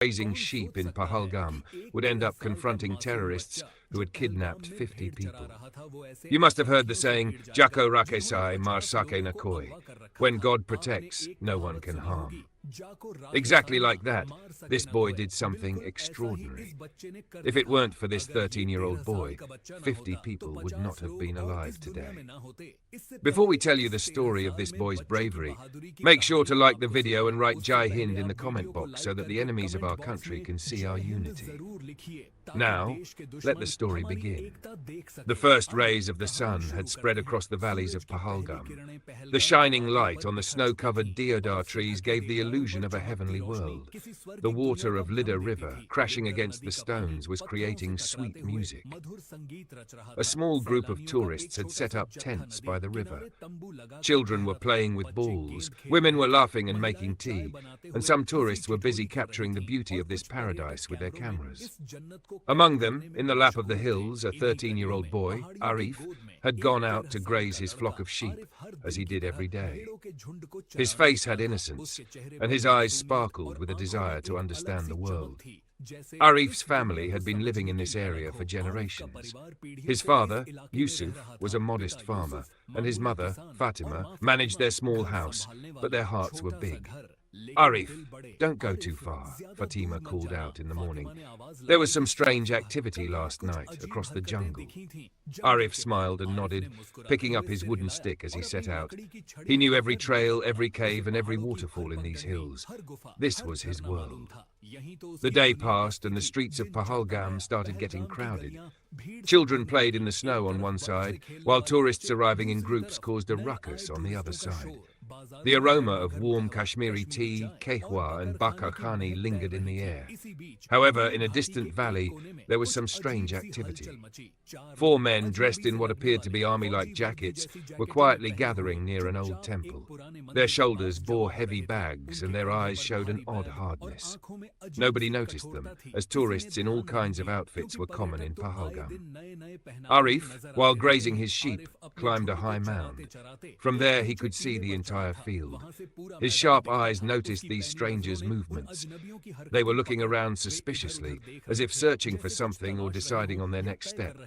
Raising sheep in Pahalgam would end up confronting terrorists who had kidnapped 50 people. You must have heard the saying, Jako rakesai mar sake nakoi. When God protects, no one can harm. Exactly like that, this boy did something extraordinary. If it weren't for this 13-year-old boy, 50 people would not have been alive today. Before we tell you the story of this boy's bravery, make sure to like the video and write Jai Hind in the comment box so that the enemies of our country can see our unity. Now, let the story begin. The first rays of the sun had spread across the valleys of Pahalgam. The shining light on the snow-covered deodar trees gave the illusion of a heavenly world. The water of Lidar River, crashing against the stones, was creating sweet music. A small group of tourists had set up tents by the river. Children were playing with balls, women were laughing and making tea, and some tourists were busy capturing the beauty of this paradise with their cameras. Among them, in the lap of the hills, a 13-year-old boy, Arif, had gone out to graze his flock of sheep, as he did every day. His face had innocence, and his eyes sparkled with a desire to understand the world. Arif's family had been living in this area for generations. His father, Yusuf, was a modest farmer, and his mother, Fatima, managed their small house, but their hearts were big. Arif, don't go too far, Fatima called out in the morning. There was some strange activity last night across the jungle. Arif smiled and nodded, picking up his wooden stick as he set out. He knew every trail, every cave, and every waterfall in these hills. This was his world. The day passed and the streets of Pahalgam started getting crowded. Children played in the snow on one side, while tourists arriving in groups caused a ruckus on the other side. The aroma of warm Kashmiri tea, kehwa, and bakar khani lingered in the air. However, in a distant valley, there was some strange activity. 4 men dressed in what appeared to be army-like jackets were quietly gathering near an old temple. Their shoulders bore heavy bags and their eyes showed an odd hardness. Nobody noticed them, as tourists in all kinds of outfits were common in Pahalgam. Arif, while grazing his sheep, climbed a high mound. From there he could see the entire field. His sharp eyes noticed these strangers' movements. They were looking around suspiciously, as if searching for something or deciding on their next step.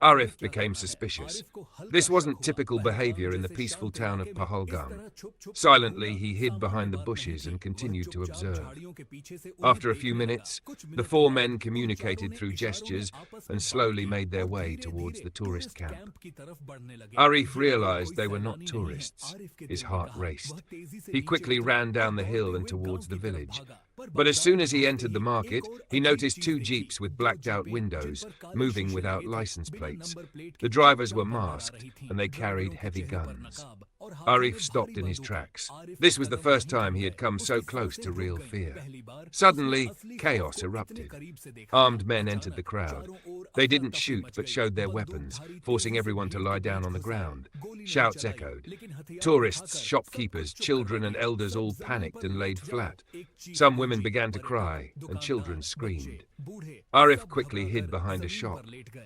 Arif became suspicious. This wasn't typical behavior in the peaceful town of Pahalgam. Silently, he hid behind the bushes and continued to observe. After a few minutes, the 4 men communicated through gestures and slowly made their way towards the tourist camp. Arif realized they were not tourists. His heart raced. He quickly ran down the hill and towards the village. But as soon as he entered the market, he noticed 2 jeeps with blacked-out windows, moving without license plates. The drivers were masked, and they carried heavy guns. Arif stopped in his tracks. This was the first time he had come so close to real fear. Suddenly, chaos erupted. Armed men entered the crowd. They didn't shoot, but showed their weapons, forcing everyone to lie down on the ground. Shouts echoed. Tourists, shopkeepers, children and elders all panicked and laid flat. Some women began to cry, and children screamed. Arif quickly hid behind a shop.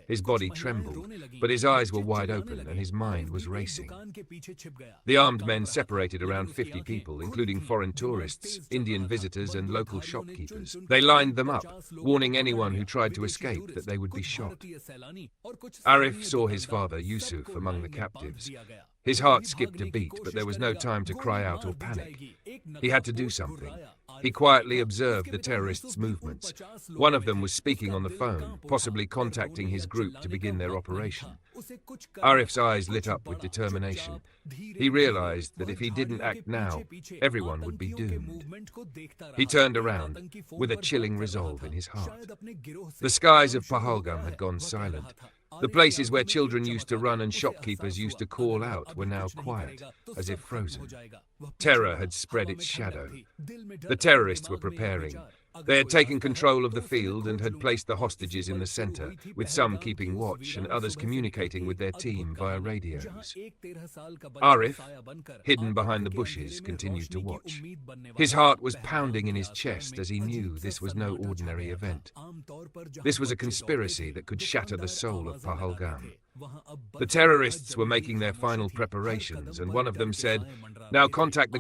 His body trembled, but his eyes were wide open and his mind was racing. The armed men separated around 50 people, including foreign tourists, Indian visitors and local shopkeepers. They lined them up, warning anyone who tried to escape that they would be shot. Arif saw his father, Yusuf, among the captives. His heart skipped a beat, but there was no time to cry out or panic. He had to do something. He quietly observed the terrorists' movements. One of them was speaking on the phone, possibly contacting his group to begin their operation. Arif's eyes lit up with determination. He realized that if he didn't act now, everyone would be doomed. He turned around, with a chilling resolve in his heart. The skies of Pahalgam had gone silent. The places where children used to run and shopkeepers used to call out were now quiet, as if frozen. Terror had spread its shadow. The terrorists were preparing. They had taken control of the field and had placed the hostages in the center, with some keeping watch and others communicating with their team via radios. Arif, hidden behind the bushes, continued to watch. His heart was pounding in his chest as he knew this was no ordinary event. This was a conspiracy that could shatter the soul of Pahalgam. The terrorists were making their final preparations, and one of them said, "Now contact the